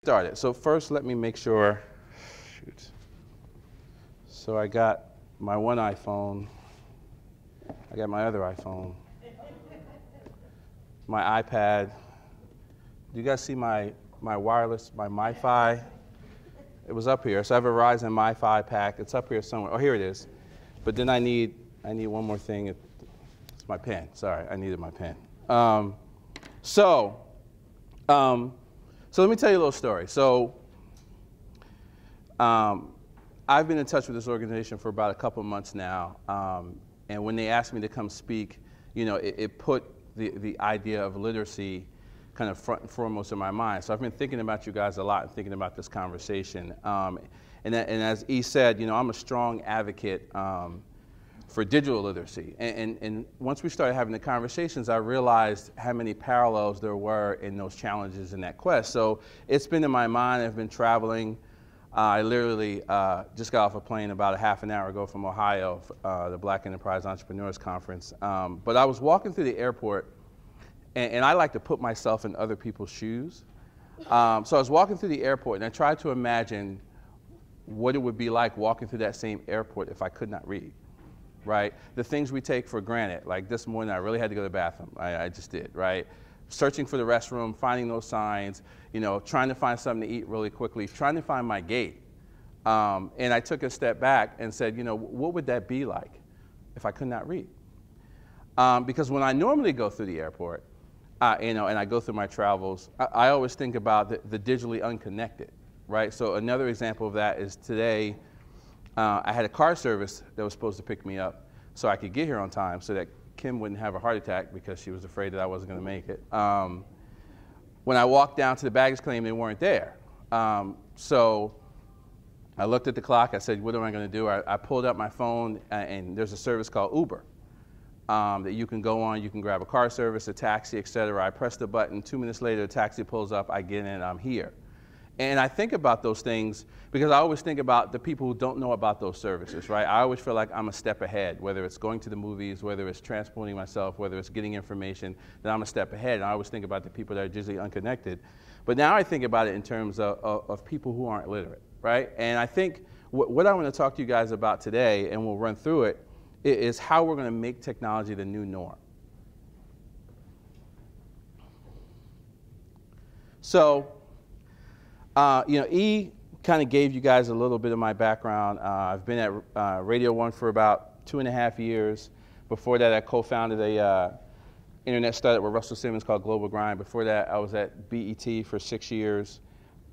started. So first, let me make sure, shoot. So I got my one iPhone, I got my other iPhone, my iPad. Do you guys see my wireless, my MiFi? It was up here. So I have a Verizon MiFi pack. It's up here somewhere. Oh, here it is. But then I need one more thing. It's my pen. Sorry, I needed my pen. So let me tell you a little story. So I've been in touch with this organization for about a couple months now. And when they asked me to come speak, you know, it put the idea of literacy kind of front and foremost in my mind. So I've been thinking about you guys a lot and thinking about this conversation. And as E said, you know, I'm a strong advocate for digital literacy. And once we started having the conversations, I realized how many parallels there were in those challenges in that quest. So it's been in my mind. I've been traveling. I literally just got off a plane about a half an hour ago from Ohio, the Black Enterprise Entrepreneurs Conference. But I was walking through the airport, and I like to put myself in other people's shoes. So I was walking through the airport, and I tried to imagine what it would be like walking through that same airport if I could not read, right? The things we take for granted, like this morning I really had to go to the bathroom. I just did, right? Searching for the restroom, finding those signs, you know, trying to find something to eat really quickly, trying to find my gate. And I took a step back and said, you know, what would that be like if I could not read? Because when I normally go through the airport, you know, and I go through my travels, I always think about the digitally unconnected, right? So another example of that is today, I had a car service that was supposed to pick me up so I could get here on time so that Kim wouldn't have a heart attack because she was afraid that I wasn't going to make it. When I walked down to the baggage claim, they weren't there. So I looked at the clock. I said, what am I going to do? I pulled up my phone, and there's a service called Uber that you can go on. You can grab a car service, a taxi, et cetera. I press the button. 2 minutes later, the taxi pulls up. I get in, and I'm here. And I think about those things because I always think about the people who don't know about those services, right? I always feel like I'm a step ahead, whether it's going to the movies, whether it's transporting myself, whether it's getting information, that I'm a step ahead. And I always think about the people that are digitally unconnected. But now I think about it in terms of people who aren't literate, right? And I think what I want to talk to you guys about today, and we'll run through it, is how we're going to make technology the new norm. So, you know, E kind of gave you guys a little bit of my background. I've been at Radio 1 for about 2.5 years. Before that, I co-founded a internet startup with Russell Simmons called Global Grind. Before that, I was at BET for 6 years.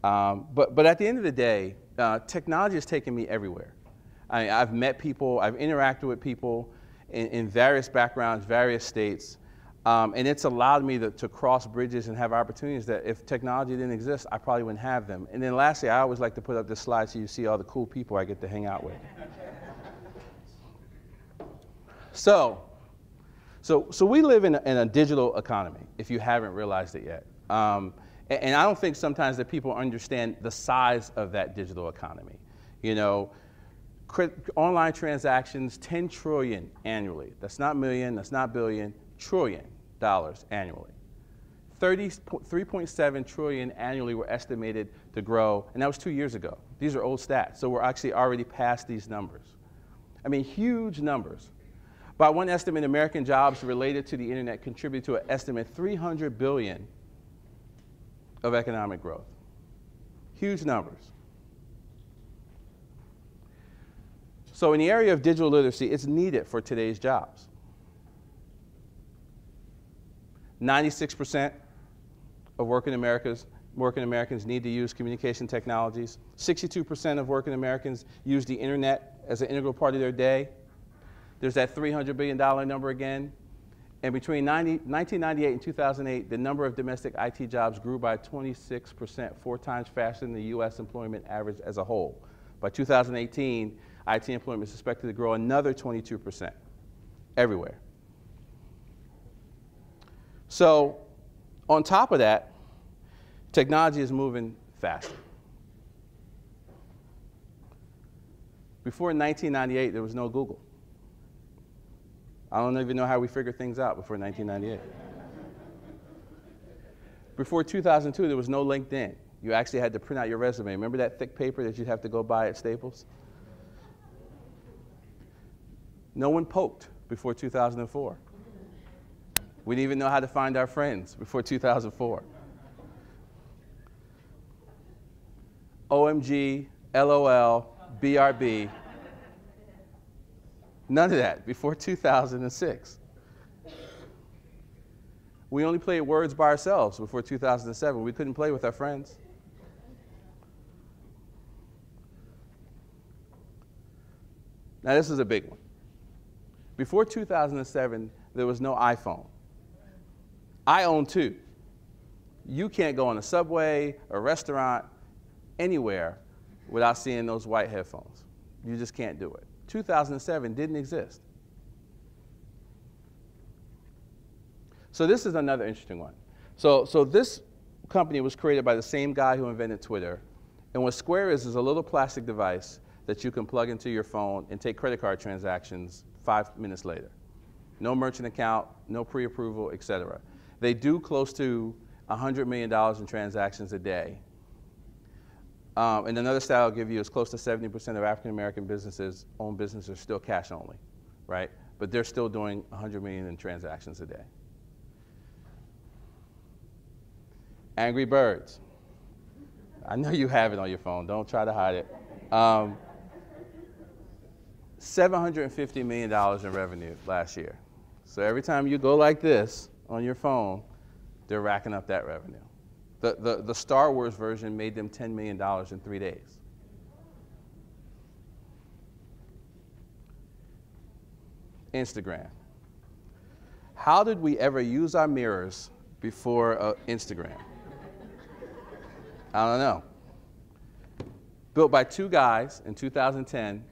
But at the end of the day, technology has taken me everywhere. I've met people, I've interacted with people in various backgrounds, various states. And it's allowed me to cross bridges and have opportunities that if technology didn't exist, I probably wouldn't have them. And then lastly, I always like to put up this slide so you see all the cool people I get to hang out with. So we live in a digital economy, if you haven't realized it yet. And I don't think sometimes that people understand the size of that digital economy. You know, online transactions, 10 trillion annually. That's not million, that's not billion, trillion dollars annually. 3.7 trillion annually were estimated to grow, and that was 2 years ago. These are old stats, so we're actually already past these numbers. I mean, huge numbers. By one estimate, American jobs related to the internet contribute to an estimate 300 billion of economic growth. Huge numbers. So in the area of digital literacy, it's needed for today's jobs. 96% of working Americans need to use communication technologies. 62% of working Americans use the internet as an integral part of their day. There's that $300 billion number again. And between 1998 and 2008, the number of domestic IT jobs grew by 26%, 4 times faster than the US employment average as a whole. By 2018, IT employment is expected to grow another 22% everywhere. So on top of that, technology is moving faster. Before 1998, there was no Google. I don't even know how we figured things out before 1998. Before 2002, there was no LinkedIn. You actually had to print out your resume. Remember that thick paper that you'd have to go buy at Staples? No one poked before 2004. We didn't even know how to find our friends before 2004. OMG, LOL, BRB. None of that before 2006. We only played words by ourselves before 2007. We couldn't play with our friends. Now this is a big one. Before 2007, there was no iPhone. I own two. You can't go on a subway, a restaurant, anywhere without seeing those white headphones. You just can't do it. 2007 didn't exist. So this is another interesting one. So this company was created by the same guy who invented Twitter. And what Square is a little plastic device that you can plug into your phone and take credit card transactions 5 minutes later. No merchant account, no pre-approval, et cetera. They do close to $100 million in transactions a day. And another stat I'll give you is close to 70% of African-American businesses own businesses still cash only, right? But they're still doing 100 million in transactions a day. Angry Birds. I know you have it on your phone. Don't try to hide it. $750 million in revenue last year. So every time you go like this on your phone, they're racking up that revenue. The Star Wars version made them $10 million in 3 days. Instagram. How did we ever use our mirrors before Instagram? I don't know. Built by two guys in 2010,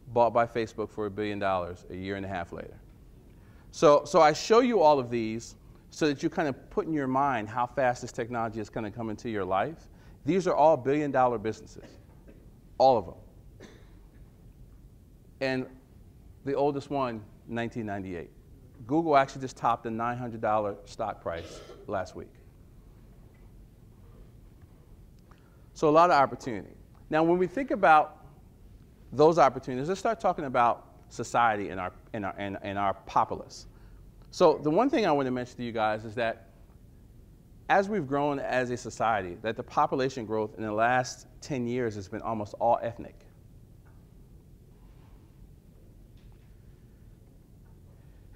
bought by Facebook for $1 billion a year and a half later. So I show you all of these so that you kind of put in your mind how fast this technology is going to come into your life. These are all billion-dollar businesses, all of them. And the oldest one, 1998. Google actually just topped the $900 stock price last week. So a lot of opportunity. Now, when we think about those opportunities, let's start talking about society and our populace. So the one thing I want to mention to you guys is that as we've grown as a society, that the population growth in the last 10 years has been almost all ethnic.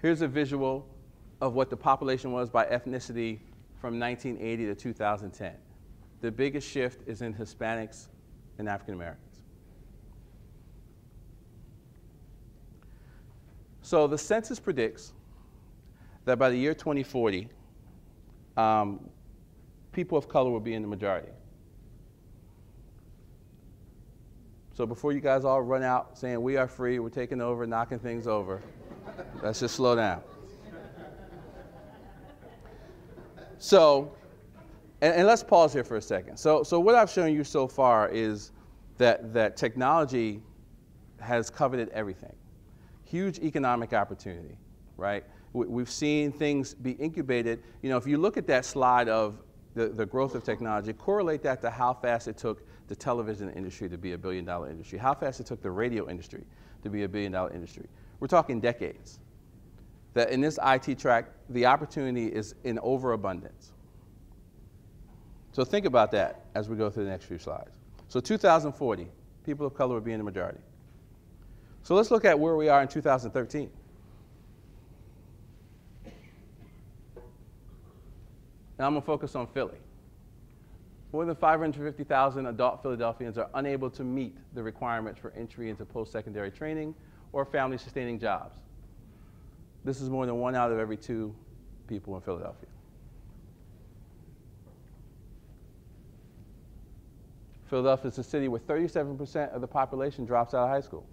Here's a visual of what the population was by ethnicity from 1980 to 2010. The biggest shift is in Hispanics and African Americans. So the census predicts that by the year 2040, people of color will be in the majority. So before you guys all run out saying we are free, we're taking over, knocking things over, let's just slow down. So, and let's pause here for a second. So what I've shown you so far is that technology has coveted everything. Huge economic opportunity, right? We've seen things be incubated. You know, if you look at that slide of the growth of technology, correlate that to how fast it took the television industry to be a billion-dollar industry, how fast it took the radio industry to be a billion-dollar industry. We're talking decades. That in this IT track, the opportunity is in overabundance. So think about that as we go through the next few slides. So 2040, people of color will be in the majority. So let's look at where we are in 2013. Now I'm going to focus on Philly. More than 550,000 adult Philadelphians are unable to meet the requirements for entry into post-secondary training or family-sustaining jobs. This is more than 1 out of every 2 people in Philadelphia. Philadelphia is a city where 37% of the population drops out of high school.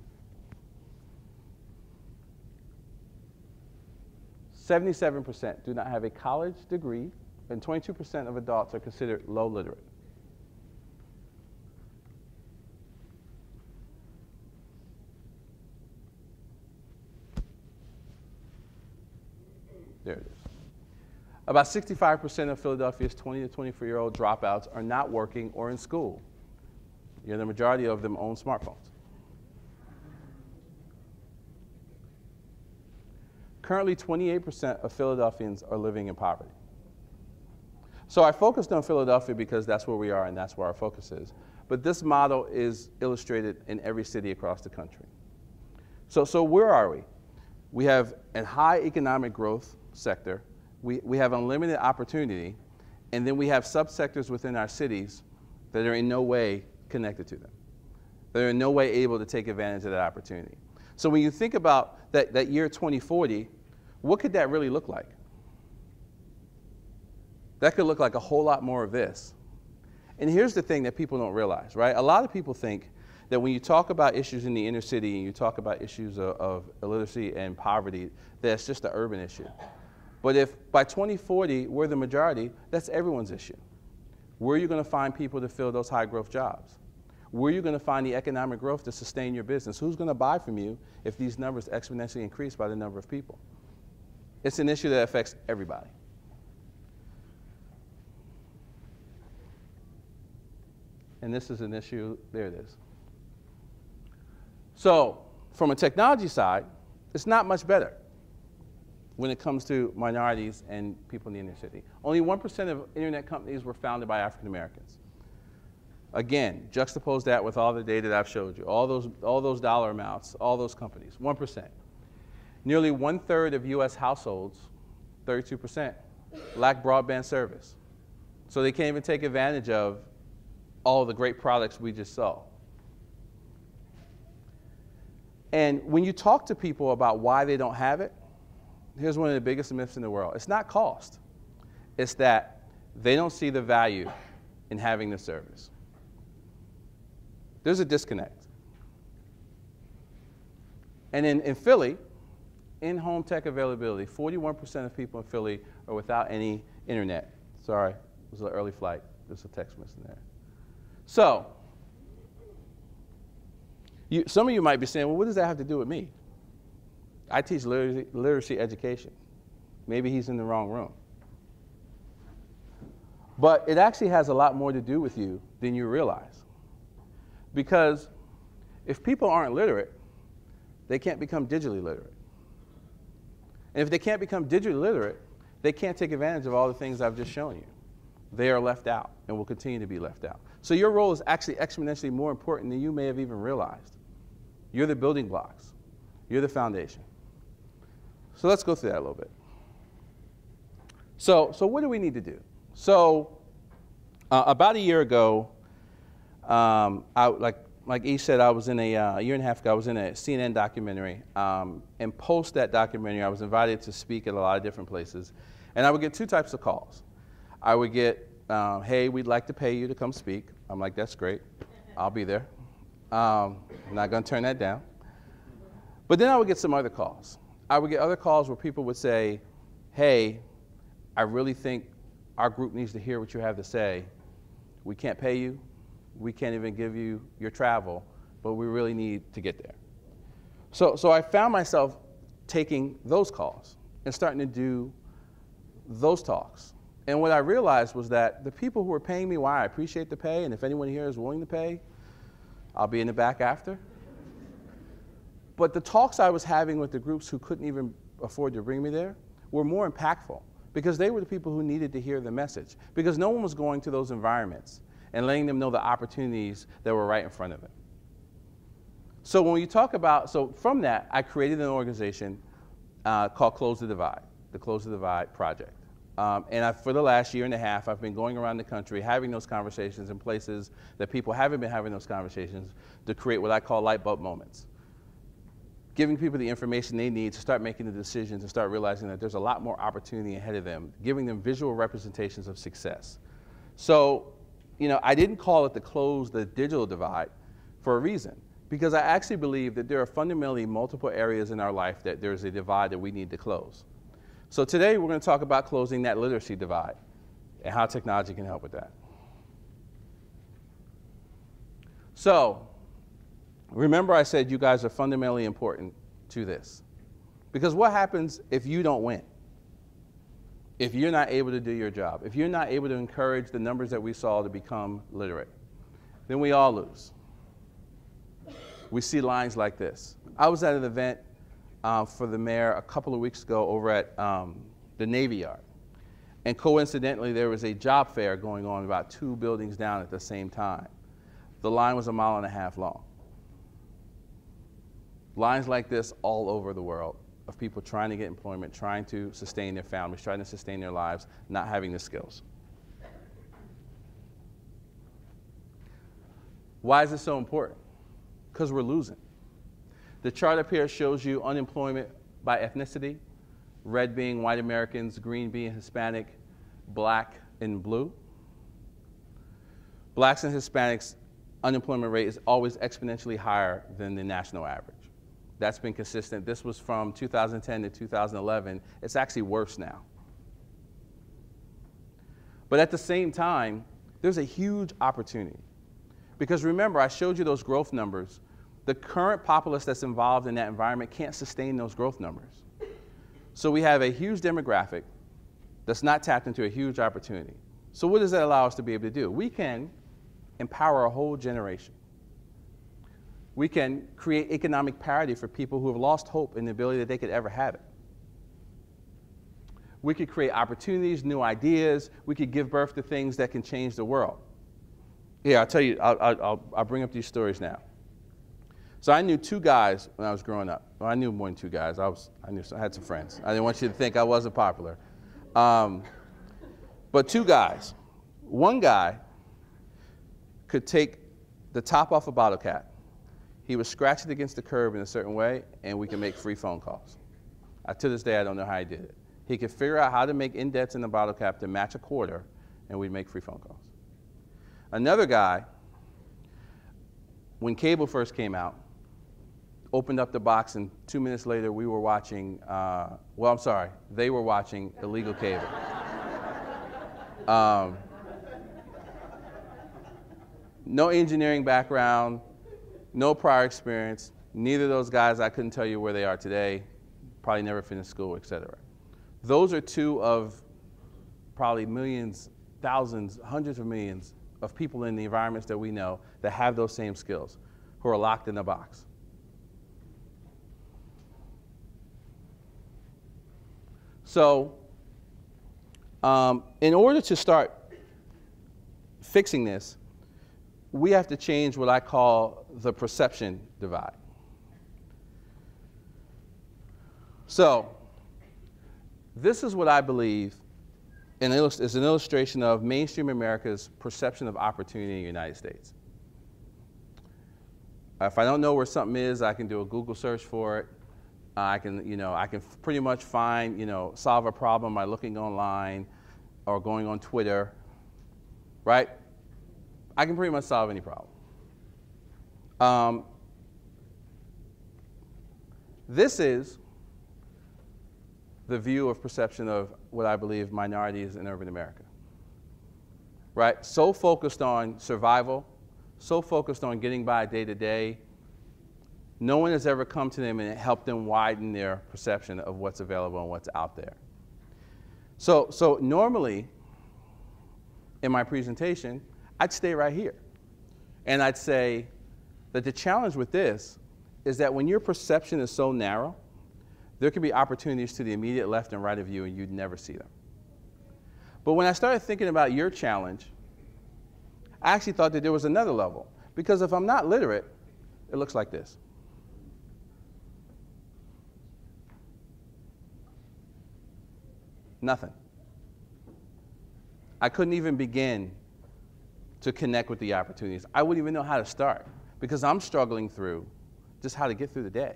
77% do not have a college degree, and 22% of adults are considered low literate. There it is. About 65% of Philadelphia's 20 to 24-year-old dropouts are not working or in school. Yet the majority of them own smartphones. Currently, 28% of Philadelphians are living in poverty. So I focused on Philadelphia because that's where we are and that's where our focus is. But this model is illustrated in every city across the country. So where are we? We have a high economic growth sector. We have unlimited opportunity. And then we have subsectors within our cities that are in no way connected to them. They're in no way able to take advantage of that opportunity. So when you think about that year 2040, what could that really look like? That could look like a whole lot more of this. And here's the thing that people don't realize, right? A lot of people think that when you talk about issues in the inner city and you talk about issues of illiteracy and poverty, that's just an urban issue. But if by 2040 we're the majority, that's everyone's issue. Where are you going to find people to fill those high growth jobs? Where are you going to find the economic growth to sustain your business? Who's going to buy from you if these numbers exponentially increase by the number of people? It's an issue that affects everybody. And this is an issue, there it is. So from a technology side, it's not much better when it comes to minorities and people in the inner city. Only 1% of internet companies were founded by African Americans. Again, juxtapose that with all the data that I've showed you, all those dollar amounts, all those companies, 1%. Nearly 1/3 of US households, 32%, lack broadband service. So they can't even take advantage of all the great products we just saw. And when you talk to people about why they don't have it, here's one of the biggest myths in the world. It's not cost. It's that they don't see the value in having the service. There's a disconnect. And in Philly, in-home tech availability, 41% of people in Philly are without any internet. Sorry, it was an early flight. There's a text missing there. So, some of you might be saying, well, what does that have to do with me? I teach literacy education. Maybe he's in the wrong room. But it actually has a lot more to do with you than you realize. Because if people aren't literate, they can't become digitally literate. And if they can't become digitally literate, they can't take advantage of all the things I've just shown you. They are left out and will continue to be left out. So your role is actually exponentially more important than you may have even realized. You're the building blocks. You're the foundation. So let's go through that a little bit. So what do we need to do? So about a year ago, like E said, I was in a year and a half ago, I was in a CNN documentary. And post that documentary, I was invited to speak at a lot of different places. And I would get two types of calls. I would get, hey, we'd like to pay you to come speak. I'm like, that's great. I'll be there. I'm not going to turn that down. But then I would get some other calls. I would get other calls where people would say, hey, I really think our group needs to hear what you have to say. We can't pay you. We can't even give you your travel, but we really need to get there. So I found myself taking those calls and starting to do those talks. And what I realized was that the people who were paying me, why I appreciate the pay, and if anyone here is willing to pay, I'll be in the back after. But the talks I was having with the groups who couldn't even afford to bring me there were more impactful because they were the people who needed to hear the message. Because no one was going to those environments and letting them know the opportunities that were right in front of them. So when you talk about, so from that, I created an organization called Close the Divide, the Close the Divide Project. And for the last year and a half, I've been going around the country having those conversations in places that people haven't been having those conversations to create what I call light bulb moments. Giving people the information they need to start making the decisions and start realizing that there's a lot more opportunity ahead of them, giving them visual representations of success. So, you know, I didn't call it the Close the Digital Divide for a reason, because I actually believe that there are fundamentally multiple areas in our life that there's a divide that we need to close. So today we're going to talk about closing that literacy divide and how technology can help with that. So remember I said you guys are fundamentally important to this. Because what happens if you don't win? if you're not able to do your job, if you're not able to encourage the numbers that we saw to become literate, then we all lose. We see lines like this. I was at an event for the mayor a couple of weeks ago over at the Navy Yard. And coincidentally, there was a job fair going on about 2 buildings down at the same time. The line was 1.5 miles long. Lines like this all over the world of people trying to get employment, trying to sustain their families, trying to sustain their lives, not having the skills. Why is this so important? Because we're losing. The chart up here shows you unemployment by ethnicity, red being white Americans, green being Hispanic, black and blue. Blacks and Hispanics' unemployment rate is always exponentially higher than the national average. That's been consistent. This was from 2010 to 2011. It's actually worse now. But at the same time, there's a huge opportunity. Because remember, I showed you those growth numbers. The current populace that's involved in that environment can't sustain those growth numbers. So we have a huge demographic that's not tapped into a huge opportunity. So what does that allow us to be able to do? We can empower a whole generation. We can create economic parity for people who have lost hope in the ability that they could ever have it. We could create opportunities, new ideas. We could give birth to things that can change the world. Yeah, I'll tell you, I'll bring up these stories now. So I knew 2 guys when I was growing up. Well, I knew more than 2 guys. I had some friends. I didn't want you to think I wasn't popular. But 2 guys. One guy could take the top off a bottle cap. He would scratch it against the curb in a certain way, and we could make free phone calls. To this day, I don't know how he did it. He could figure out how to make indents in the bottle cap to match a quarter, and we'd make free phone calls. Another guy, when cable first came out, opened up the box, and 2 minutes later, we were watching, they were watching illegal cable. No engineering background, no prior experience. Neither of those guys, I couldn't tell you where they are today, probably never finished school, et cetera. Those are 2 of probably millions, thousands, hundreds of millions of people in the environments that we know that have those same skills, who are locked in the box. So in order to start fixing this, we have to change what I call the perception divide. So this is what I believe is an illustration of mainstream America's perception of opportunity in the United States. If I don't know where something is, I can do a Google search for it. I can pretty much find, solve a problem by looking online or going on Twitter, right? I can pretty much solve any problem. This is the view of perception of what I believe minorities in urban America, right? So focused on survival, so focused on getting by day to day, no one has ever come to them and helped them widen their perception of what's available and what's out there. So normally, in my presentation, I'd stay right here. And I'd say that the challenge with this is that when your perception is so narrow, there can be opportunities to the immediate left and right of you, and you'd never see them. But when I started thinking about your challenge, I actually thought that there was another level. Because if I'm not literate, it looks like this. Nothing. I couldn't even begin to connect with the opportunities. I wouldn't even know how to start because I'm struggling through just how to get through the day.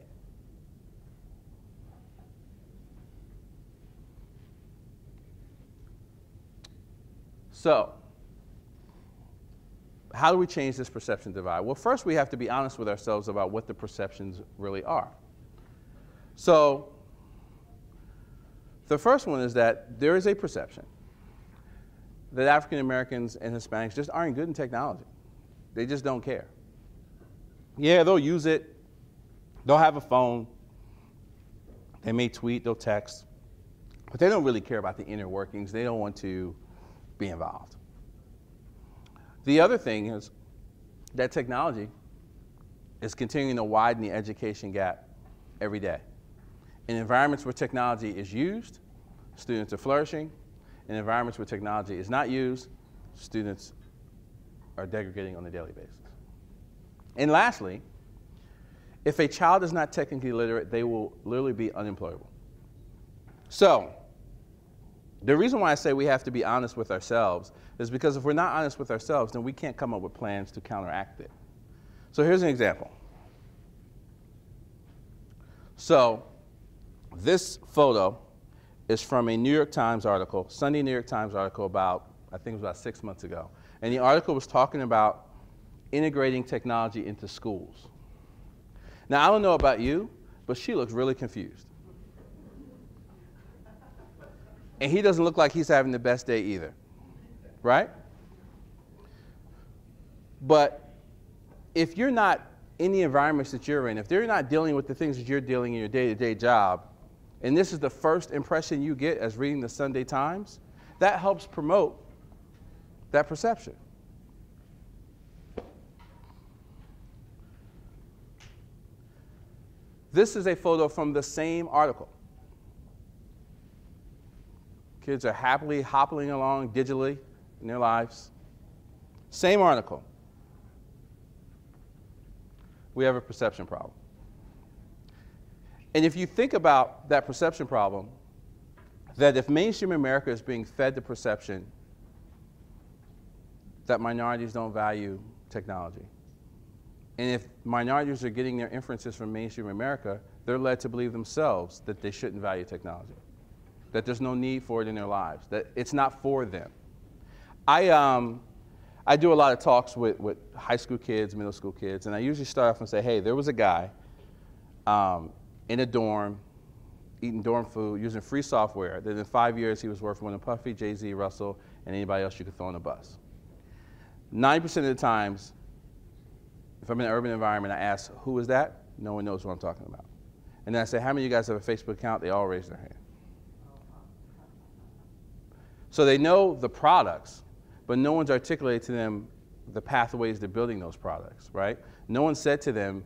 So, how do we change this perception divide? Well, first we have to be honest with ourselves about what the perceptions really are. So, the first one is that there is a perception that African Americans and Hispanics just aren't good in technology. They just don't care. Yeah, they'll use it. They'll have a phone. They may tweet, they'll text. but they don't really care about the inner workings. They don't want to be involved. The other thing is that technology is continuing to widen the education gap every day. In environments where technology is used, students are flourishing. In environments where technology is not used, students are degrading on a daily basis. And lastly, if a child is not technically literate, they will literally be unemployable. So, the reason why I say we have to be honest with ourselves is because if we're not honest with ourselves, then we can't come up with plans to counteract it. So here's an example. So this photo is from a New York Times article, Sunday New York Times article about, I think it was about 6 months ago. And the article was talking about integrating technology into schools. Now, I don't know about you, but she looks really confused. And he doesn't look like he's having the best day either, right? But if you're not in the environments that you're in, if they're not dealing with the things that you're dealing in your day-to-day job, and this is the first impression you get as reading the Sunday Times, that helps promote that perception. This is a photo from the same article. Kids are happily hopping along digitally in their lives. Same article. We have a perception problem. And if you think about that perception problem, that if mainstream America is being fed the perception that minorities don't value technology, and if minorities are getting their inferences from mainstream America, they're led to believe themselves that they shouldn't value technology, that there's no need for it in their lives, that it's not for them. I do a lot of talks with high school kids, middle school kids, and I usually start off and say, hey, there was a guy in a dorm, eating dorm food, using free software, that in 5 years he was worth more than Puffy, Jay-Z, Russell, and anybody else you could throw on a bus. 90% of the times, if I'm in an urban environment, I ask, who is that? No one knows what I'm talking about. And then I say, how many of you guys have a Facebook account? They all raise their hand. So they know the products, but no one's articulated to them the pathways to building those products, right? No one said to them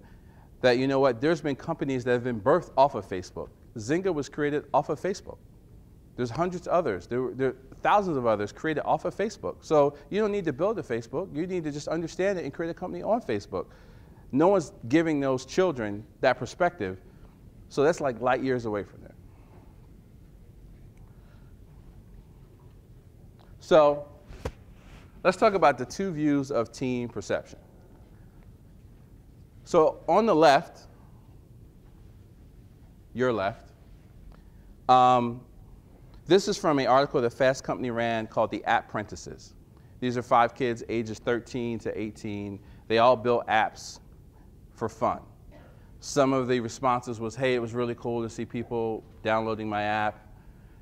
that, you know what, there's been companies that have been birthed off of Facebook. Zynga was created off of Facebook. There's hundreds of others. There are thousands of others created off of Facebook. So you don't need to build a Facebook. You need to just understand it and create a company on Facebook. No one's giving those children that perspective. So that's like light years away from them. So let's talk about the two views of teen perception. So on the left, your left, this is from an article that Fast Company ran called The App-Prentices. These are 5 kids ages 13 to 18. They all built apps for fun. Some of the responses was, hey, it was really cool to see people downloading my app.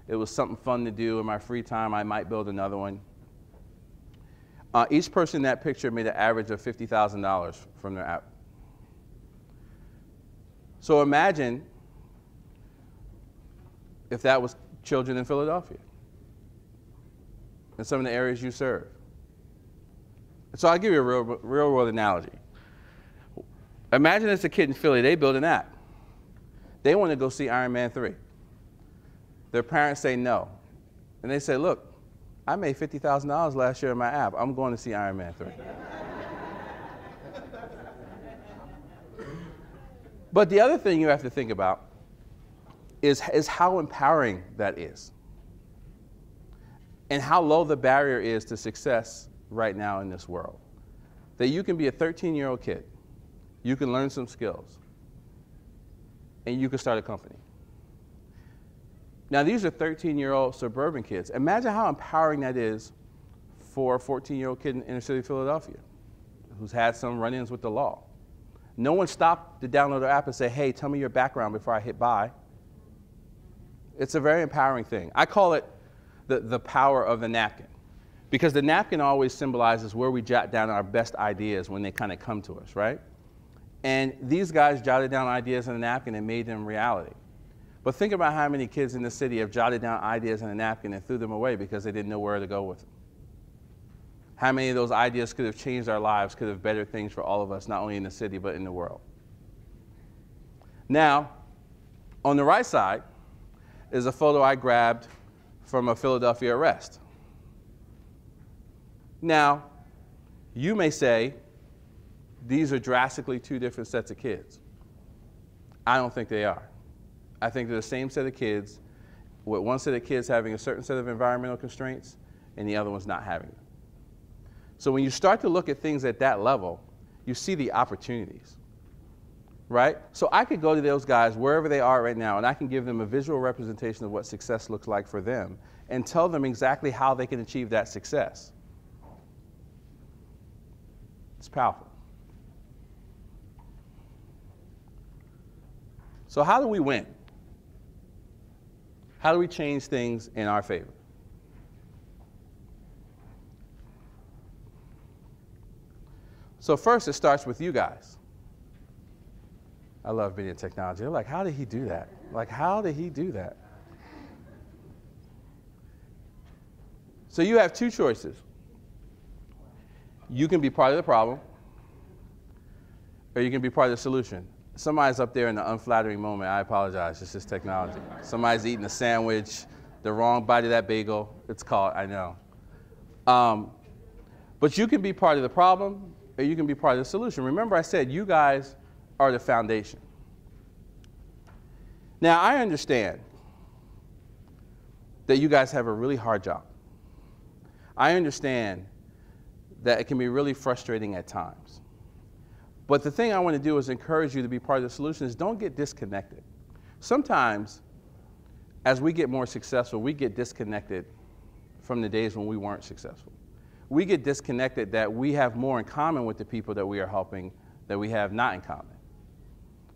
It was something fun to do in my free time. I might build another one. Each person in that picture made an average of $50,000 from their app. So imagine if that was children in Philadelphia, in some of the areas you serve. So I'll give you a real world analogy. Imagine it's a kid in Philly, they build an app. They want to go see Iron Man 3. Their parents say no. And they say, look, I made $50,000 last year in my app. I'm going to see Iron Man 3. But the other thing you have to think about is how empowering that is, and how low the barrier is to success right now in this world. That you can be a 13-year-old kid, you can learn some skills, and you can start a company. Now, these are 13-year-old suburban kids. Imagine how empowering that is for a 14-year-old kid in inner city Philadelphia who's had some run-ins with the law. No one stopped to download their app and say, hey, tell me your background before I hit buy. It's a very empowering thing. I call it the power of the napkin, because the napkin always symbolizes where we jot down our best ideas when they kind of come to us, right? And these guys jotted down ideas on a napkin and made them reality. But think about how many kids in the city have jotted down ideas on a napkin and threw them away because they didn't know where to go with them. How many of those ideas could have changed our lives, could have bettered things for all of us, not only in the city, but in the world. Now, on the right side is a photo I grabbed from a Philadelphia arrest. Now, you may say, these are drastically two different sets of kids. I don't think they are. I think they're the same set of kids, with one set of kids having a certain set of environmental constraints and the other one's not having them. So when you start to look at things at that level, you see the opportunities, right? So I could go to those guys wherever they are right now and I can give them a visual representation of what success looks like for them and tell them exactly how they can achieve that success. It's powerful. So how do we win? How do we change things in our favor? So first, it starts with you guys. I love being in technology. They're like, how did he do that? Like, how did he do that? So you have two choices. You can be part of the problem, or you can be part of the solution. Somebody's up there in an unflattering moment. I apologize. It's just technology. Somebody's eating a sandwich, the wrong bite of that bagel. It's called, I know. But you can be part of the problem, or you can be part of the solution. Remember, I said you guys are the foundation. Now, I understand that you guys have a really hard job. I understand that it can be really frustrating at times. But the thing I want to do is encourage you to be part of the solution is don't get disconnected. Sometimes, as we get more successful, we get disconnected from the days when we weren't successful. We get disconnected that we have more in common with the people that we are helping that we have not in common.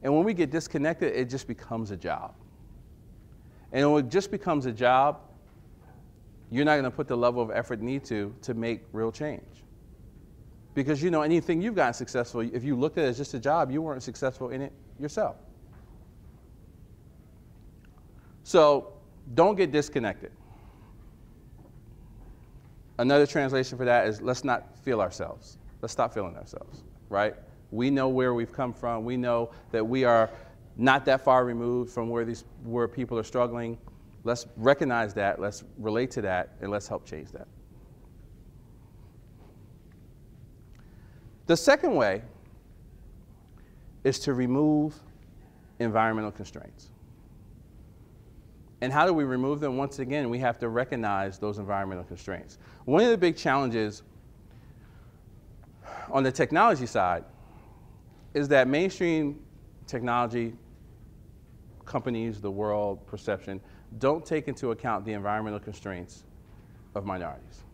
And when we get disconnected, it just becomes a job. And when it just becomes a job, you're not going to put the level of effort you need to make real change. Because, you know, anything you've gotten successful, if you looked at it as just a job, you weren't successful in it yourself. So don't get disconnected. Another translation for that is let's not feel ourselves. Let's stop feeling ourselves, right? We know where we've come from. We know that we are not that far removed from where people are struggling. Let's recognize that, let's relate to that, and let's help change that. The second way is to remove environmental constraints. And how do we remove them? Once again, we have to recognize those environmental constraints. One of the big challenges on the technology side is that mainstream technology companies, the world, perception, don't take into account the environmental constraints of minorities.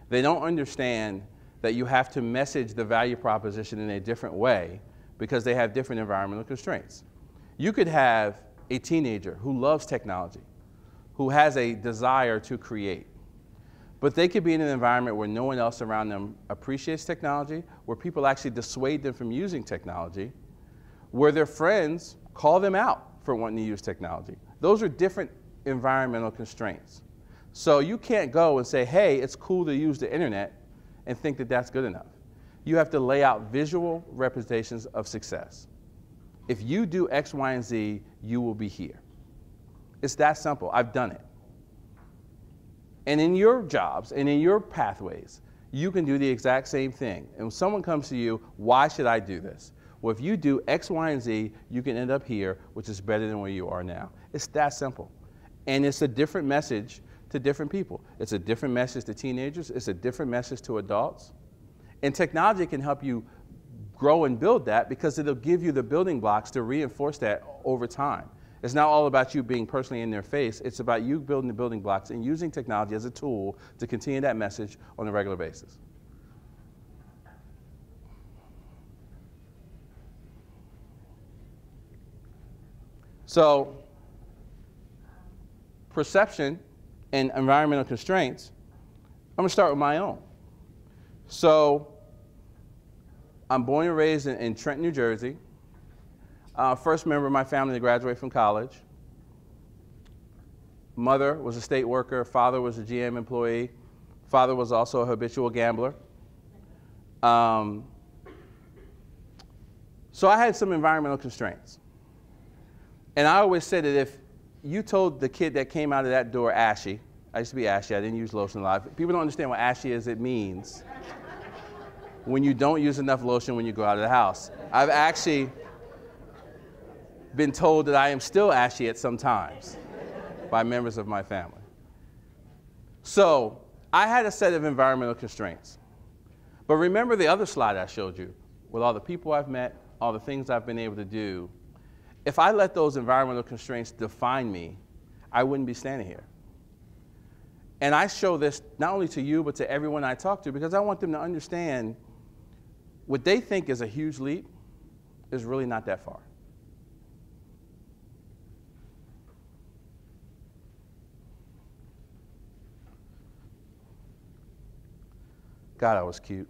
They don't understand that you have to message the value proposition in a different way because they have different environmental constraints. You could have a teenager who loves technology, who has a desire to create, but they could be in an environment where no one else around them appreciates technology, where people actually dissuade them from using technology, where their friends call them out for wanting to use technology. Those are different environmental constraints. So you can't go and say, hey, it's cool to use the internet, and think that that's good enough. You have to lay out visual representations of success. If you do X, Y, and Z, you will be here. It's that simple. I've done it. And in your jobs and in your pathways, you can do the exact same thing. And when someone comes to you, why should I do this? Well, if you do X, Y, and Z, you can end up here, which is better than where you are now. It's that simple. And it's a different message to different people. It's a different message to teenagers. It's a different message to adults. And technology can help you grow and build that because it'll give you the building blocks to reinforce that over time. It's not all about you being personally in their face. It's about you building the building blocks and using technology as a tool to continue that message on a regular basis. So, perception and environmental constraints, I'm going to start with my own. So, I'm born and raised in Trenton, New Jersey. First member of my family to graduate from college. Mother was a state worker. Father was a GM employee. Father was also a habitual gambler. So I had some environmental constraints. And I always said that if you told the kid that came out of that door ashy, I used to be ashy, I didn't use lotion a lot. People don't understand what ashy is, it means when you don't use enough lotion when you go out of the house. I've actually been told that I am still ashy at some times by members of my family. So I had a set of environmental constraints. But remember the other slide I showed you with all the people I've met, all the things I've been able to do. If I let those environmental constraints define me, I wouldn't be standing here. And I show this not only to you, but to everyone I talk to, because I want them to understand what they think is a huge leap is really not that far. God, I was cute.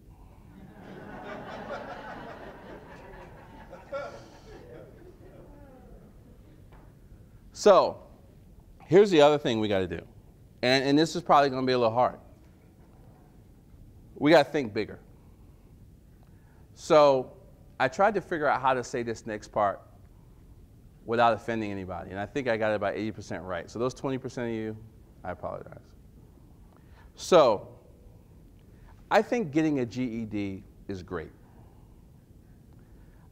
So here's the other thing we got to do. And this is probably going to be a little hard. We got to think bigger. So I tried to figure out how to say this next part without offending anybody. And I think I got it about 80% right. So those 20% of you, I apologize. So I think getting a GED is great.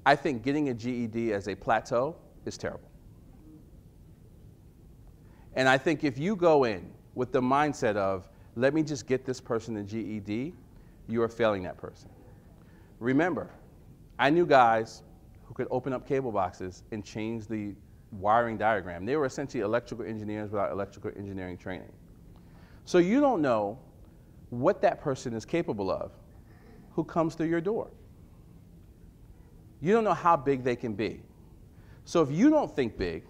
I think getting a GED as a plateau is terrible. And I think if you go in with the mindset of, let me just get this person a GED, you are failing that person. Remember, I knew guys who could open up cable boxes and change the wiring diagram. They were essentially electrical engineers without electrical engineering training. So you don't know what that person is capable of who comes through your door. You don't know how big they can be. So if you don't think big,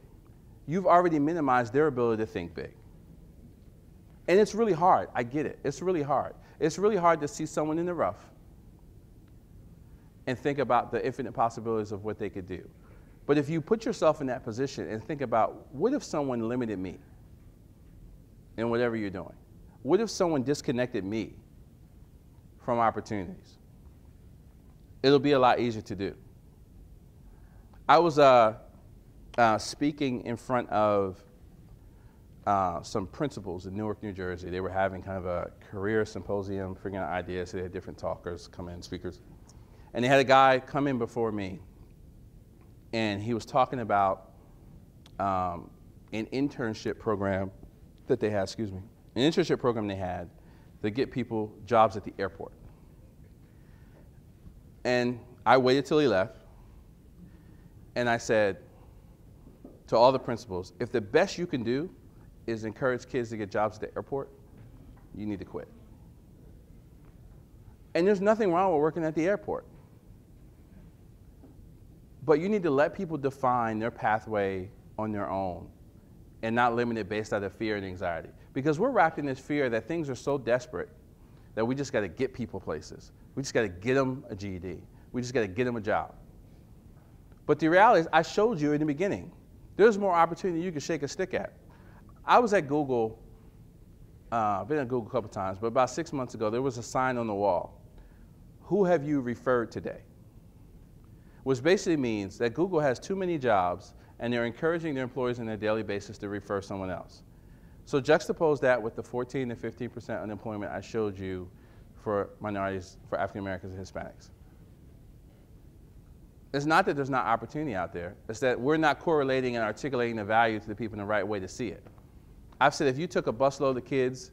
you've already minimized their ability to think big. And it's really hard. I get it. It's really hard. It's really hard to see someone in the rough and think about the infinite possibilities of what they could do. But if you put yourself in that position and think about, what if someone limited me in whatever you're doing? What if someone disconnected me from opportunities? It'll be a lot easier to do. I was speaking in front of some principals in Newark, New Jersey. They were having kind of a career symposium, figuring out ideas. So they had different talkers come in, speakers. And they had a guy come in before me, and he was talking about an internship program that they had, an internship program they had to get people jobs at the airport. And I waited till he left, and I said to all the principals, if the best you can do is encourage kids to get jobs at the airport, you need to quit. And there's nothing wrong with working at the airport. But you need to let people define their pathway on their own and not limit it based out of fear and anxiety. Because we're wrapped in this fear that things are so desperate that we just got to get people places. We just got to get them a GED. We just got to get them a job. But the reality is, I showed you in the beginning, there's more opportunity you can shake a stick at. I was at Google, I've been at Google a couple times, but about 6 months ago, there was a sign on the wall. Who have you referred today? Which basically means that Google has too many jobs, and they're encouraging their employees on a daily basis to refer someone else. So juxtapose that with the 14 to 15% unemployment I showed you for minorities, for African Americans and Hispanics. It's not that there's not opportunity out there. It's that we're not correlating and articulating the value to the people in the right way to see it. I've said if you took a busload of kids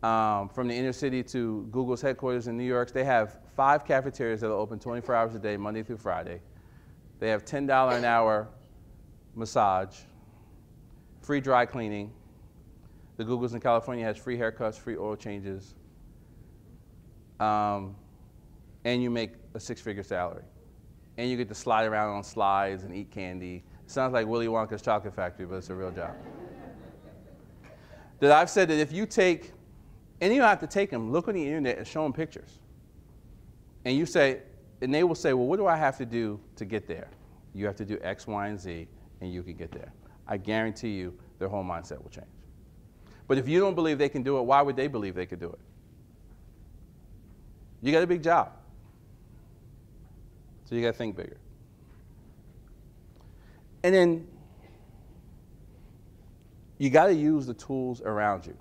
from the inner city to Google's headquarters in New York, they have 5 cafeterias that are open 24 hours a day, Monday through Friday. They have $10 an hour massage, free dry cleaning. The Googles in California has free haircuts, free oil changes, and you make a 6-figure salary. And you get to slide around on slides and eat candy. It sounds like Willy Wonka's chocolate factory, but it's a real job. That I've said that if you take, and you don't have to take them, look on the internet and show them pictures. And you say, and they will say, well, what do I have to do to get there? You have to do X, Y, and Z, and you can get there. I guarantee you their whole mindset will change. But if you don't believe they can do it, why would they believe they could do it? You got a big job. So you got to think bigger. And then you got to use the tools around you.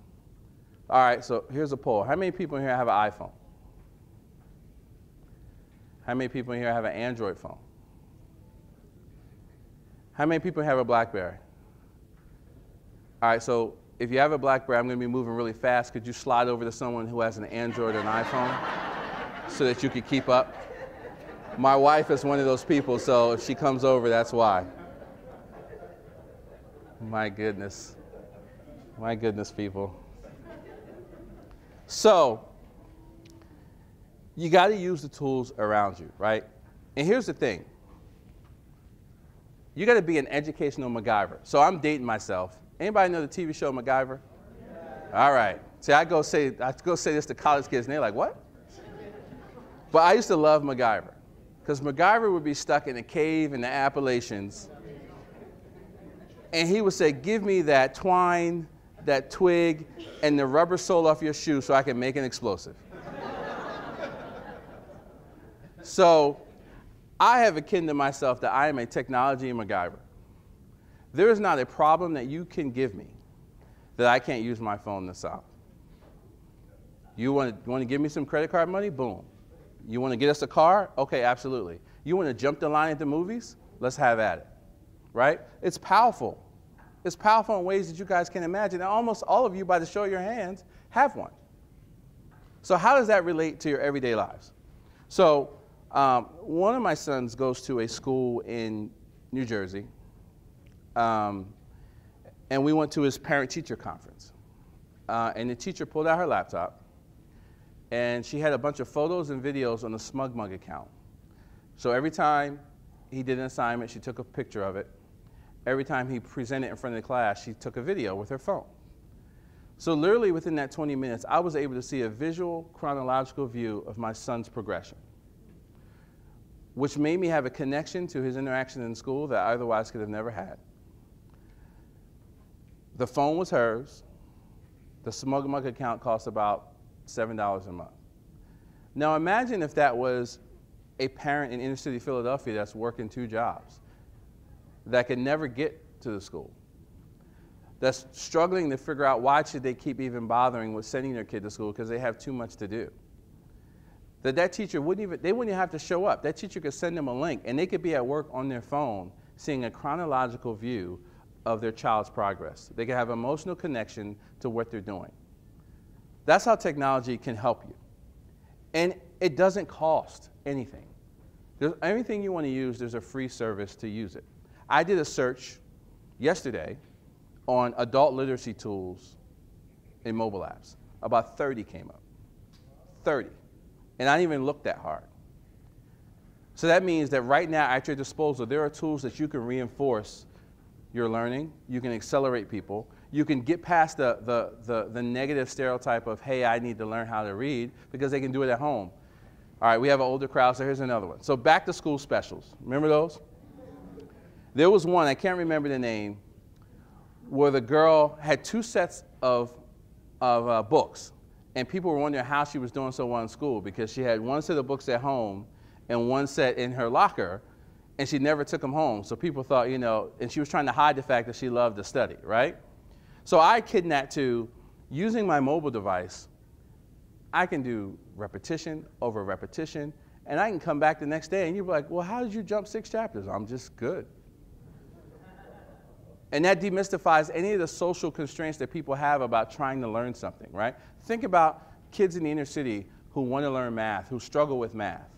All right, so here's a poll. How many people in here have an iPhone? How many people in here have an Android phone? How many people have a BlackBerry? All right, so if you have a BlackBerry, I'm going to be moving really fast. Could you slide over to someone who has an Android or an iPhone so that you could keep up? My wife is one of those people, so if she comes over, that's why. My goodness. My goodness, people. So, you got to use the tools around you, right? And here's the thing. You got to be an educational MacGyver. So I'm dating myself. Anybody know the TV show MacGyver? Yeah. All right. See, I go say this to college kids, and they're like, what? But I used to love MacGyver, because MacGyver would be stuck in a cave in the Appalachians, and he would say, give me that twine, that twig, and the rubber sole off your shoe so I can make an explosive. So I have akin to myself that I am a technology MacGyver. There is not a problem that you can give me that I can't use my phone to solve. You want to give me some credit card money? Boom. You want to get us a car? Okay, absolutely. You want to jump the line at the movies? Let's have at it, right? It's powerful. It's powerful in ways that you guys can imagine. And almost all of you, by the show of your hands, have one. So how does that relate to your everyday lives? So one of my sons goes to a school in New Jersey, and we went to his parent-teacher conference. And the teacher pulled out her laptop, and she had a bunch of photos and videos on the SmugMug account. So every time he did an assignment, she took a picture of it. Every time he presented in front of the class, she took a video with her phone. So literally within that 20 minutes, I was able to see a visual chronological view of my son's progression, which made me have a connection to his interaction in school that I otherwise could have never had. The phone was hers. The SmugMug account cost about $7 a month. Now imagine if that was a parent in inner city Philadelphia that's working 2 jobs, that could never get to the school, that's struggling to figure out why should they keep even bothering with sending their kid to school because they have too much to do. That teacher wouldn't even have to show up. That teacher could send them a link, and they could be at work on their phone seeing a chronological view of their child's progress. They could have emotional connection to what they're doing. That's how technology can help you. And it doesn't cost anything. Everything you want to use, there's a free service to use it. I did a search yesterday on adult literacy tools in mobile apps. About 30 came up. 30. And I didn't even look that hard. So that means that right now at your disposal, there are tools that you can reinforce your learning. You can accelerate people. You can get past the negative stereotype of, hey, I need to learn how to read, because they can do it at home. All right, we have an older crowd, so here's another one. So back to school specials. Remember those? There was one, I can't remember the name, where the girl had 2 sets of books. And people were wondering how she was doing so well in school, because she had 1 set of books at home and 1 set in her locker, and she never took them home. So people thought, you know, and she was trying to hide the fact that she loved to study, right? So I akin that to using my mobile device. I can do repetition over repetition, and I can come back the next day, and you'll be like, well, how did you jump 6 chapters? I'm just good. And that demystifies any of the social constraints that people have about trying to learn something, right? Think about kids in the inner city who want to learn math, who struggle with math,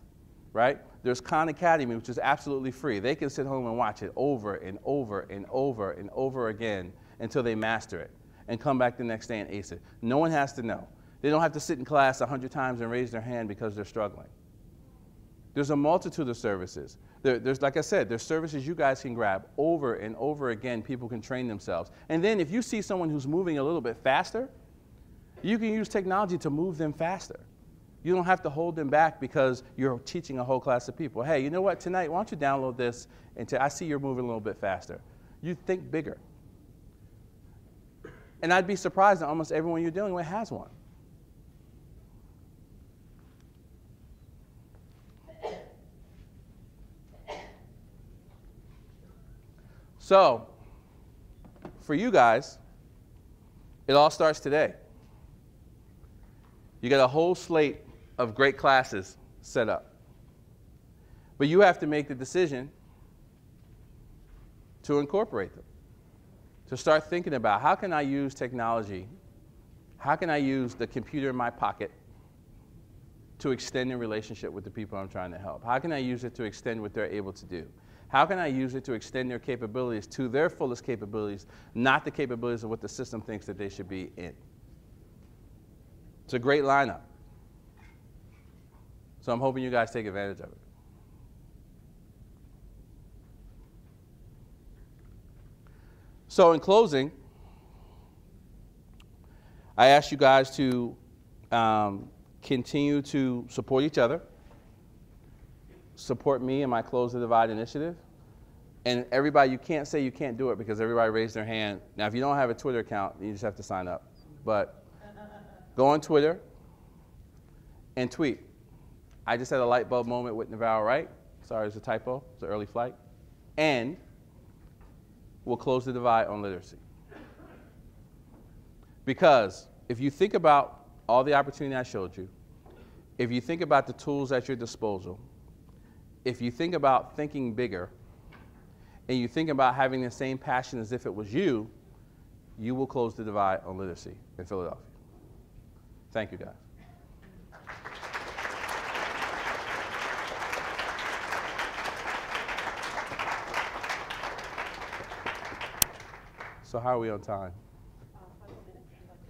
right? There's Khan Academy, which is absolutely free. They can sit home and watch it over and over and over and over again until they master it and come back the next day and ace it. No one has to know. They don't have to sit in class 100 times and raise their hand because they're struggling. There's a multitude of services. There's, like I said, there's services you guys can grab over and over again. People can train themselves. And then if you see someone who's moving a little bit faster, you can use technology to move them faster. You don't have to hold them back because you're teaching a whole class of people. Hey, you know what, tonight, why don't you download this, and I see you're moving a little bit faster. You think bigger. And I'd be surprised that almost everyone you're dealing with has one. So, for you guys, it all starts today. You got a whole slate of great classes set up. But you have to make the decision to incorporate them. To start thinking about, how can I use technology? How can I use the computer in my pocket to extend the relationship with the people I'm trying to help? How can I use it to extend what they're able to do? How can I use it to extend their capabilities to their fullest capabilities, not the capabilities of what the system thinks that they should be in? It's a great lineup. So I'm hoping you guys take advantage of it. So in closing, I ask you guys to continue to support each other, support me in my Close the Divide initiative. And everybody, you can't say you can't do it because everybody raised their hand. Now, if you don't have a Twitter account, you just have to sign up. But go on Twitter and tweet. I just had a light bulb moment with Navarrow Wright. Sorry, it's a typo. It's an early flight. And we'll close the divide on literacy. Because if you think about all the opportunity I showed you, if you think about the tools at your disposal, if you think about thinking bigger, and you think about having the same passion as if it was you, you will close the divide on literacy in Philadelphia. Thank you, guys. So how are we on time?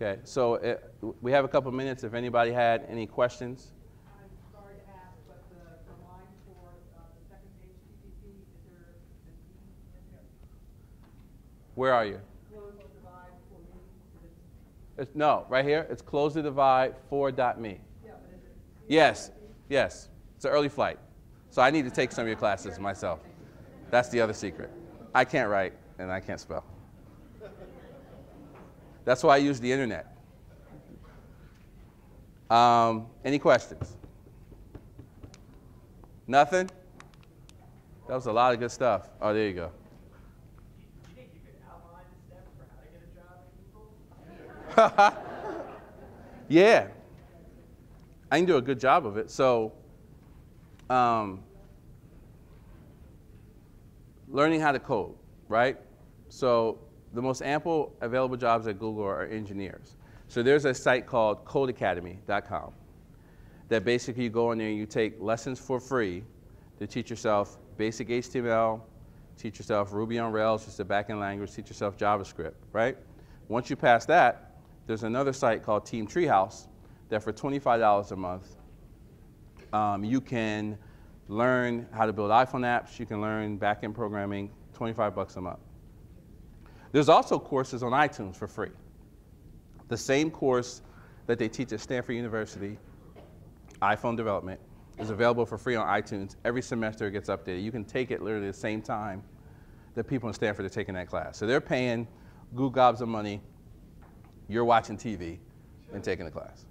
Okay, so we have a couple minutes. If anybody had any questions. I'm sorry to ask, but the line for the second page TPP, is there a D in there? Where are you? Close the divide for me. No, right here. It's close the divide for.me. Yeah, but is it? Yes, yes. It's an early flight. So I need to take some of your classes myself. That's the other secret. I can't write and I can't spell. That's why I use the internet. Any questions? Nothing? That was a lot of good stuff. Oh, there you go. Do you think you could outline the steps for how to get a job at Google? Yeah. I can do a good job of it. So, learning how to code, right? So, the most ample available jobs at Google are engineers. So there's a site called codeacademy.com that basically you go in there and you take lessons for free to teach yourself basic HTML, teach yourself Ruby on Rails, just a backend language, teach yourself JavaScript, right? Once you pass that, there's another site called Team Treehouse that for $25 a month, you can learn how to build iPhone apps, you can learn backend programming, 25 bucks a month. There's also courses on iTunes for free. The same course that they teach at Stanford University, iPhone development, is available for free on iTunes. Every semester it gets updated. You can take it literally the same time that people in Stanford are taking that class. So they're paying goo gobs of money, you're watching TV and taking the class.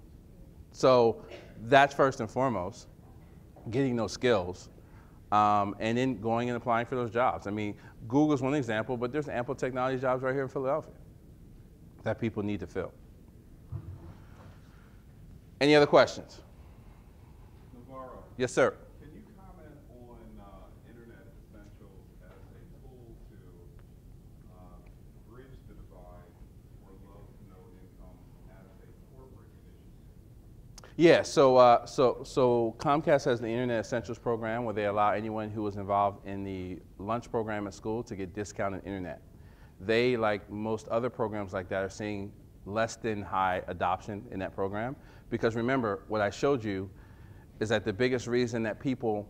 So that's first and foremost, getting those skills. And then going and applying for those jobs. I mean, Google's one example, but there's ample technology jobs right here in Philadelphia that people need to fill. Any other questions? Navarro. Yes, sir. Can you comment on Internet Essentials as a tool to bridge the divide for low to no income as a corporate initiative? Yeah, so Comcast has the Internet Essentials program where they allow anyone who is involved in the lunch program at school to get discounted internet. They, like most other programs like that, are seeing less than high adoption in that program. Because remember, what I showed you is that the biggest reason that people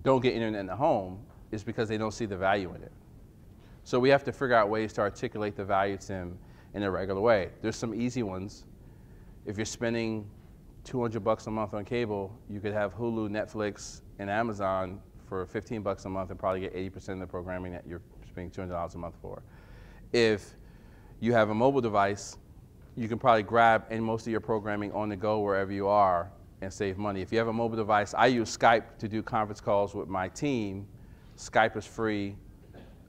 don't get internet in the home is because they don't see the value in it. So we have to figure out ways to articulate the value to them in a regular way. There's some easy ones. If you're spending 200 bucks a month on cable, you could have Hulu, Netflix, and Amazon for 15 bucks a month and probably get 80% of the programming that you're spending $200 a month for. If you have a mobile device, you can probably grab and most of your programming on the go wherever you are and save money. If you have a mobile device, I use Skype to do conference calls with my team. Skype is free.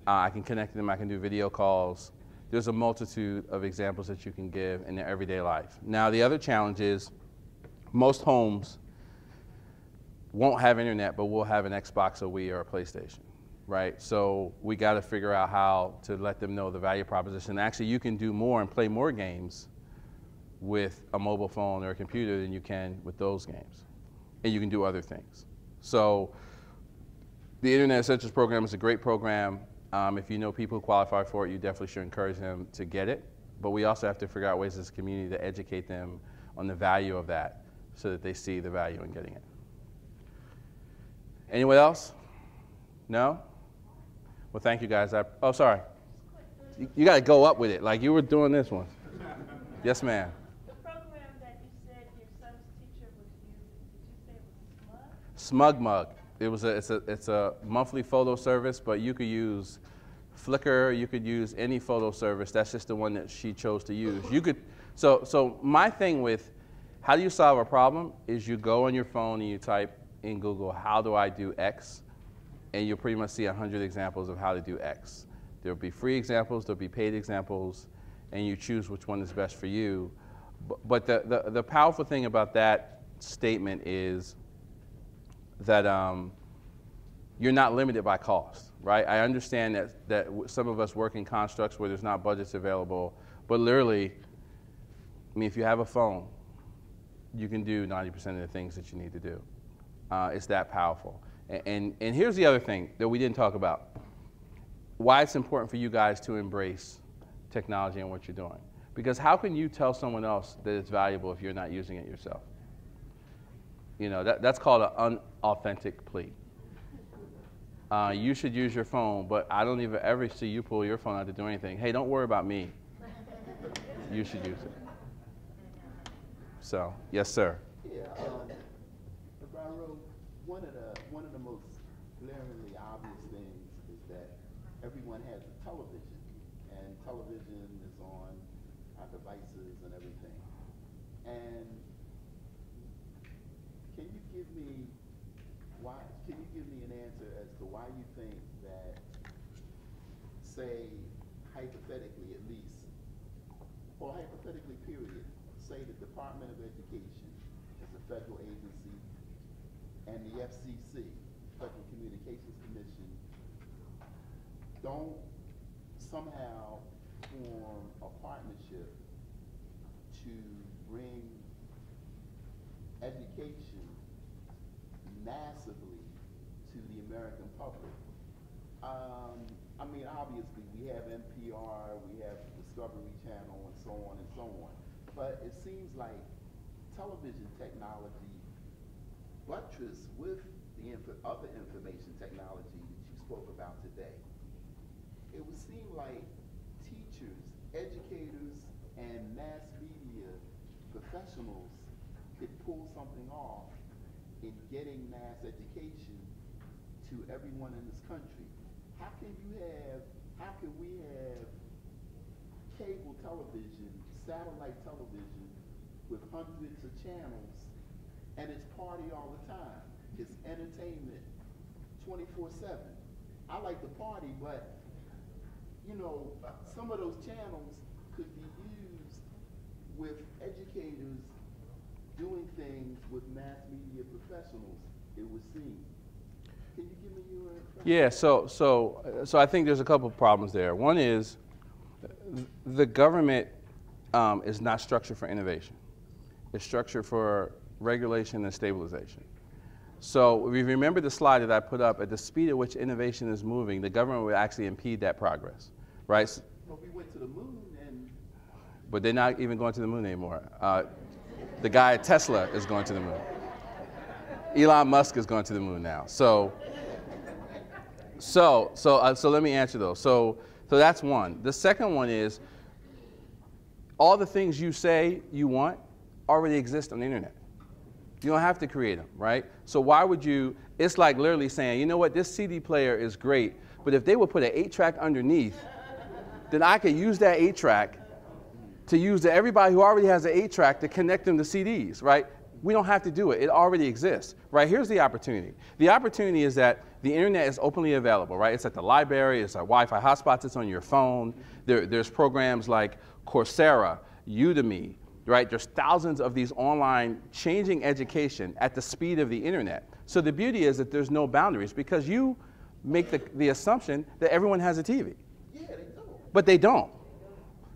I can connect them, I can do video calls. There's a multitude of examples that you can give in their everyday life. Now, the other challenge is most homes won't have internet, but will have an Xbox, a Wii, or a PlayStation, right? So we got to figure out how to let them know the value proposition. Actually, you can do more and play more games with a mobile phone or a computer than you can with those games. And you can do other things. So the Internet Essentials program is a great program. If you know people who qualify for it, you definitely should encourage them to get it. But we also have to figure out ways as a community to educate them on the value of that so that they see the value in getting it. Anyone else? No? Well, thank you guys. Oh, sorry. You got to go up with it like you were doing this one. Yes, ma'am. The program that you said your son's teacher was using, did you say it was SmugMug. It's a monthly photo service, but you could use Flickr, you could use any photo service. That's just the one that she chose to use. You could, so my thing with how do you solve a problem is you go on your phone and you type in Google, how do I do X? And you'll pretty much see 100 examples of how to do X. There'll be free examples, there'll be paid examples, and you choose which one is best for you. But the powerful thing about that statement is that you're not limited by cost, right? I understand that some of us work in constructs where there's not budgets available, but literally, I mean, if you have a phone, you can do 90% of the things that you need to do. It's that powerful. And here's the other thing that we didn't talk about. Why it's important for you guys to embrace technology and what you're doing. Because how can you tell someone else that it's valuable if you're not using it yourself? You know, that's called an unauthentic plea. You should use your phone, but I don't even ever see you pull your phone out to do anything. Hey, don't worry about me. You should use it. So, yes, sir. Yeah, Navarrow, one of the most glaringly obvious things is that everyone has a television, and television is on our devices and everything. And can you give me an answer as to why you think that, say, hypothetically at least, or hypothetically period, say the Department of Education is a federal agency and the FCC, Federal Communications Commission, don't somehow form a partnership to bring education massively to the American public. I mean, obviously, we have NPR, we have Discovery Channel, and so on and so on. But it seems like television technology buttress with the other information technology that you spoke about today. It would seem like teachers, educators, and mass media professionals could pull something off in getting mass education to everyone in this country. How can we have cable television, satellite television with hundreds of channels, and it's party all the time? It's entertainment 24/7. I like to party, but you know, some of those channels could be used with educators doing things with mass media professionals, it would seem. Can you give me your impression? Yeah, so I think there's a couple of problems there. One is the government is not structured for innovation. It's structured for regulation and stabilization. So if you remember the slide that I put up, at the speed at which innovation is moving, the government would actually impede that progress, right? Well, we went to the moon and... But they're not even going to the moon anymore. The guy at Tesla is going to the moon. Elon Musk is going to the moon now. So let me answer those. So that's one. The second one is all the things you say you want already exist on the internet. You don't have to create them, right? So why would you, it's like literally saying, you know what, this CD player is great, but if they would put an 8-track underneath, then I could use that 8-track to use to everybody who already has an 8-track to connect them to CDs, right? We don't have to do it. It already exists, right? Here's the opportunity. The opportunity is that the internet is openly available, right? It's at the library, it's at Wi-Fi hotspots, it's on your phone. There's programs like Coursera, Udemy, right? There's thousands of these online changing education at the speed of the internet. So the beauty is that there's no boundaries because you make the assumption that everyone has a TV. Yeah, they do. But they don't.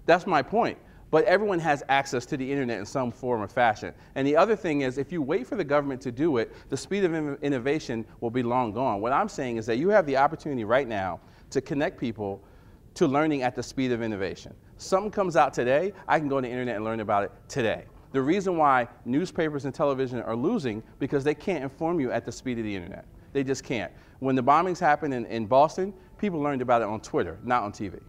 That's my point. But everyone has access to the internet in some form or fashion. And the other thing is, if you wait for the government to do it, the speed of innovation will be long gone. What I'm saying is that you have the opportunity right now to connect people to learning at the speed of innovation. Something comes out today, I can go on the internet and learn about it today. The reason why newspapers and television are losing because they can't inform you at the speed of the internet. They just can't. When the bombings happened in Boston, people learned about it on Twitter, not on TV.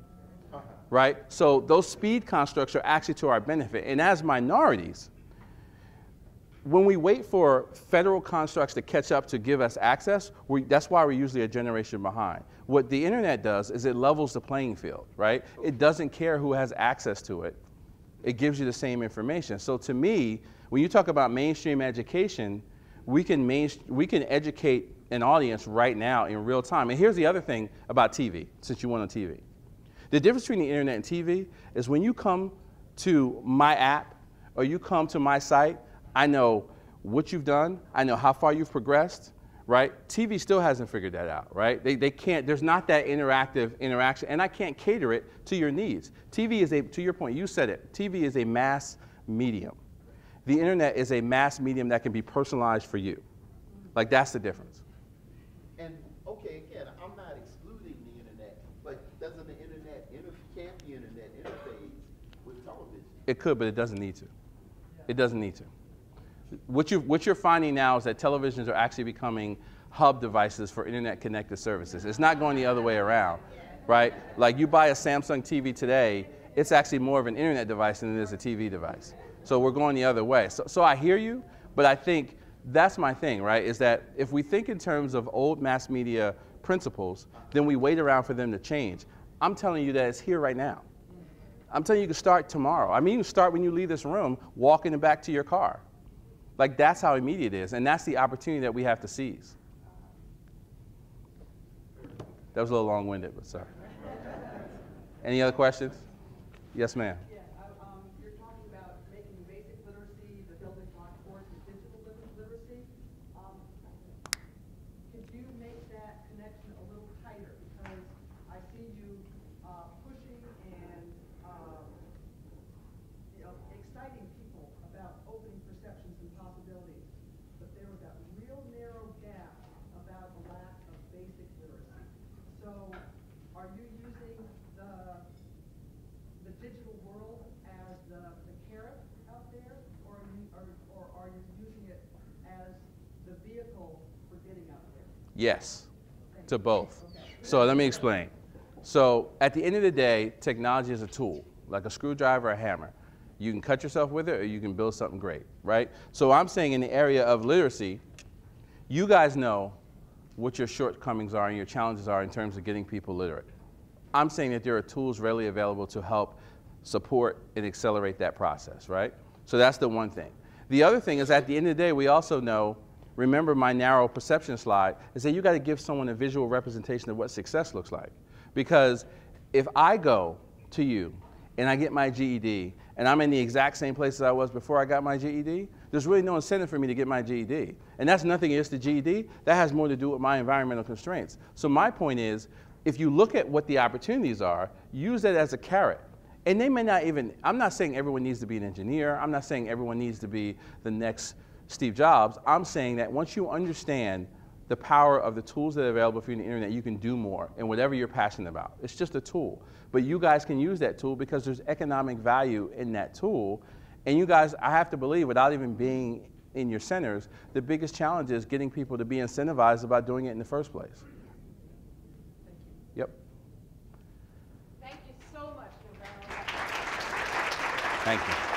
Right? So those speed constructs are actually to our benefit. And as minorities, when we wait for federal constructs to catch up to give us access, that's why we're usually a generation behind. What the internet does is it levels the playing field, right? It doesn't care who has access to it. It gives you the same information. So to me, when you talk about mainstream education, we can educate an audience right now in real time. And here's the other thing about TV, since you went on TV. The difference between the internet and TV is when you come to my app or you come to my site, I know what you've done, I know how far you've progressed, right? TV still hasn't figured that out, right? They can't, there's not that interaction, and I can't cater it to your needs. TV is to your point, you said it, TV is a mass medium. The internet is a mass medium that can be personalized for you. Like, that's the difference. And, okay, again, I'm not excluding the internet, but doesn't the internet, can't the internet interface with television? It could, but it doesn't need to. It doesn't need to. What you're finding now is that televisions are actually becoming hub devices for internet-connected services. It's not going the other way around, right? Like, you buy a Samsung TV today, it's actually more of an internet device than it is a TV device. So we're going the other way. So I hear you, but I think that's my thing, right, is that if we think in terms of old mass media principles, then we wait around for them to change. I'm telling you that it's here right now. I'm telling you, you can start tomorrow. I mean, you can start when you leave this room, walking back to your car. Like, that's how immediate it is, and that's the opportunity that we have to seize. That was a little long-winded, but sorry. Any other questions? Yes, ma'am. Yeah, you're talking about making basic literacy the building block towards the digital literacy. Could you make that connection a little tighter? Because I see you pushing and exciting people about opening perceptions and possibilities, but there was that real narrow gap about the lack of basic literacy. So, are you using the digital world as the carrot out there, or are you using it as the vehicle for getting out there? Yes, to both. Okay. So let me explain. So at the end of the day, technology is a tool, like a screwdriver or a hammer. You can cut yourself with it or you can build something great, right? So I'm saying in the area of literacy, you guys know what your shortcomings are and your challenges are in terms of getting people literate. I'm saying that there are tools readily available to help support and accelerate that process, right? So that's the one thing. The other thing is at the end of the day, we also know, remember my narrow perception slide, is that you got to give someone a visual representation of what success looks like. Because if I go to you and I get my GED and I'm in the exact same place as I was before I got my GED, there's really no incentive for me to get my GED. And that's nothing against the GED. That has more to do with my environmental constraints. So my point is, if you look at what the opportunities are, use that as a carrot. And they may not even, I'm not saying everyone needs to be an engineer. I'm not saying everyone needs to be the next Steve Jobs. I'm saying that once you understand the power of the tools that are available for you on the internet, you can do more in whatever you're passionate about. It's just a tool. But you guys can use that tool because there's economic value in that tool. And you guys, I have to believe, without even being in your centers, the biggest challenge is getting people to be incentivized about doing it in the first place. Yep. Thank you so much, Navarrow. Thank you.